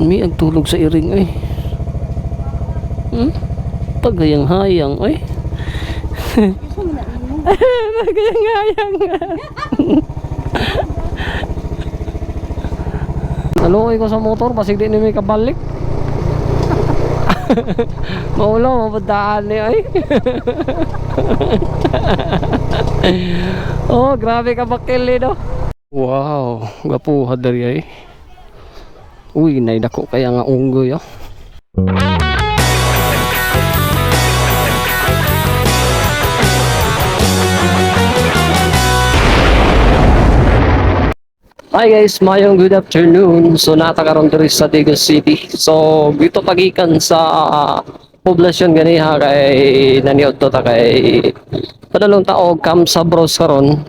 May agtulog sa iring ay. Pagayang hayang ay. Pagayang hayang. Naluoy ko sa motor basig di ni may kabalik. Maulo mapuntaan ni ay. Oh, grabe ka bakil no. Wow, gapuha dari ay. Uy, naidako kaya nga unggoy oh. Hi guys, mayong good afternoon. So natakaroon diri sa Digo City. So dito pagikan sa poblasyon ganiha kay naniod to ta kay padalong tao kam sa bros karon.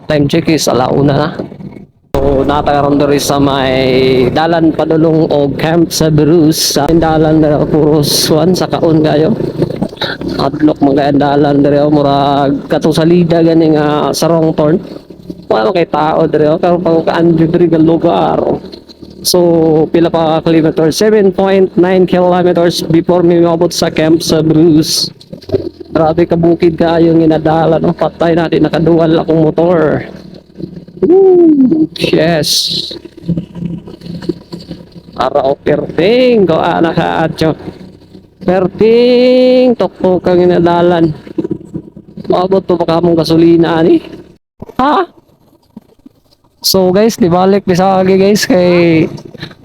Time check is alauna na. So natakaroon diri sa may dalan padulong og Camp sa Bruce. Sa dalan na puros one sa kaon kayo. Adlok mga dalan diri murag katong salida gani nga sarong turn. Wala kay tao diri pero pagkaan diri nga lugar. So pila pa kilometer 7.9 kilometers before mi maabot sa Camp sa Bruce. Grabe ka bukid kaayo ginadala no, patay natin nakadual akong motor. Woo, yes. Ara perting ko anak atyo. Perting tokpo kang ginadalan. Maabot to pa kamong gasolina ani. Ha? So guys, dibalik bisagi guys kay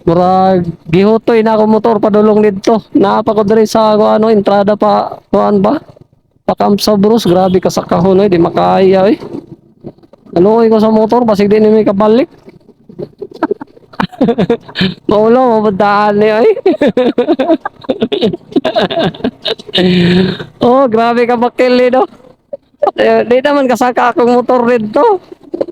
murag gihutoy na ako motor padulong dito. Naapa ko diri sa ano entrada pa kuan ba? Pa Camp sa Bruce, grabe ka sa kahon di makaya eh. Ano ko sa motor basig di ni may kabalik. Maulo mapuntaan ni ay. Oh, grabe ka bakil no. Di naman kasaka akong motor dito.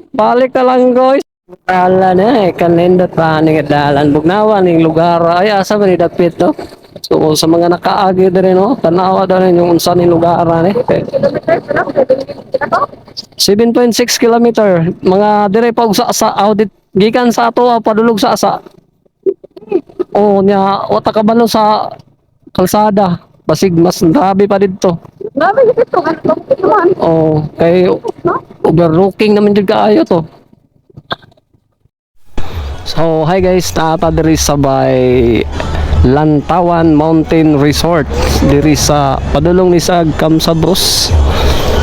Balik na lang guys. Ala na kanindot pa ni dalan bugnawan ning lugar ay asa man dapit to. So sa mga nakaagi diri no, tanawa daw yung unsa ning lugar ni. 7.6 kilometer mga dire pa sa audit gikan sa ato padulog sa asa. Oh nya wata kabalo sa kalsada basig mas grabe pa didto. Grabe dito ano. Oh, kay overlooking naman jud kaayo to. So, hi guys, naata diri sa bay Lantawan Mountain Resort diri sa padulong ni sa Camp sa Bruce.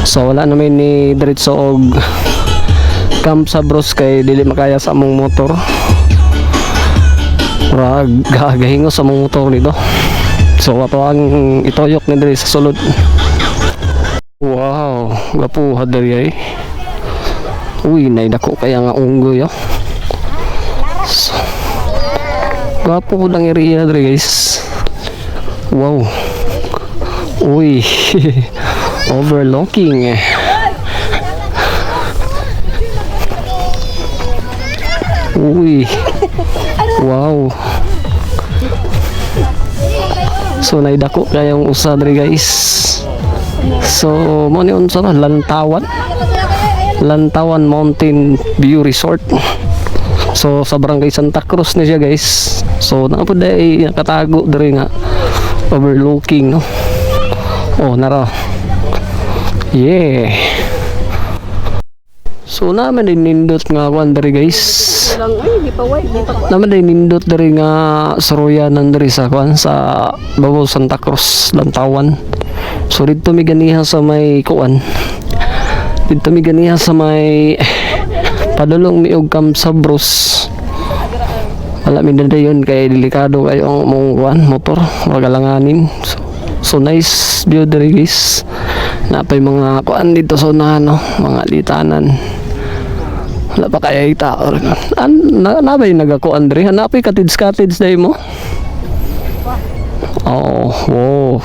So, wala naman ni diretso og Camp sa Bruce kay dili makaya sa among motor. Rag gagahingo sa among motor nito. So, ato ang itoyok ni diri sa sulod. Wow, gapuha diri ay. Uy, naidako kaya nga unggoy oh. So, gapo ko lang area diri guys. Wow. Uy. Overlooking. Uy. Wow. So naidako kaya yung usa diri guys. So mo ni unsa na Lantawan Mountain View Resort. So sa Barangay Santa Cruz na siya guys. So napod ay nakatago diri nga overlooking no. Oh nara. Yeah. So naman din nindot nga kwan diri guys. Naman din nindot diri nga saroyanan diri sa kwan sa Babaw Santa Cruz Lantawan. So dito mi ganiha sa may kuan. Dito mi ganiha sa may padulong mi og Camp sa Bruce. Wala mi dayon kay delikado kayo ang mong kuan motor, magalanganin. So nice view diri guys. Napay mga kuan dito sa unahan no, mga litanan. Wala pa kaya tao. Nabay nagakuan diri, napay cottage dai mo. Oh, wow.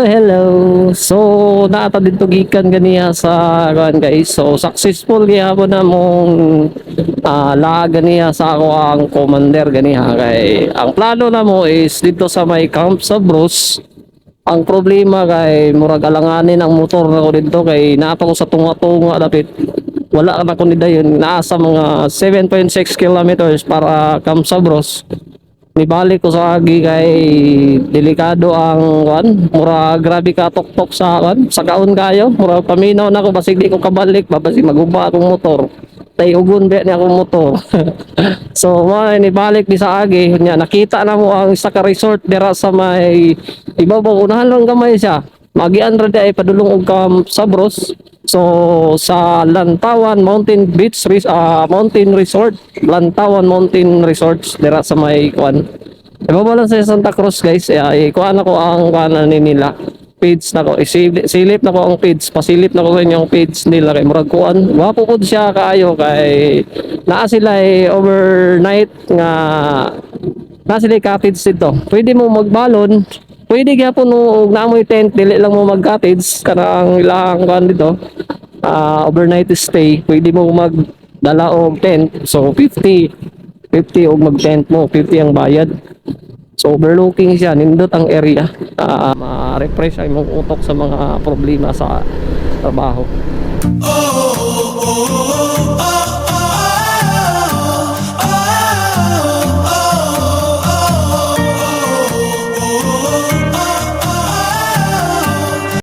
Hello. So naata dito gikan ganiya sa kuan guys. So successful gyapon na mong laag ganiya sa ako ang commander ganiha kay ang plano na mo is dito sa may Camp sa Bros. Ang problema kay murag alanganin ang motor na ko dito kay naapa ko sa tunga-tunga dapit wala na ko ni dayon nasa mga 7.6 kilometers para Camp sa Bros. Nibalik ko sa agi kay delikado ang kuan mura grabe ka tok-tok sa kuan sa kaon kayo mura paminaw na ko basig di ko kabalik babasi maguba akong motor tay ugon ba ni akong motor. So nibalik di sa agi nya nakita na mo ang isa ka resort dira sa may ibabaw unahan lang gamay siya magian ra di ay padulong og Camp sa Bros. So sa Lantawan Mountain Beach Mountain Resort, Lantawan Mountain Resorts dira sa may kuan. Ibaba lang sa Santa Cruz guys, kuan ako ang kuan ni nila. Page na ko, silip na ko ang page, pasilip na ko sa inyong page nila kay murag kuan. Wapo pud siya kaayo kay naa sila overnight nga na sila cottage dito. Pwede mo magbalon. Pwede gyapon no naamoy tent dili lang mo mag-cottage kanang ilang kuan dito. Overnight stay, pwede mo magdala og tent. So 50 og mag-tent mo, 50 ang bayad. So overlooking siya, nindot ang area. Ma-refresh ang imong utok sa mga problema sa trabaho. Oh, oh, oh, oh, oh.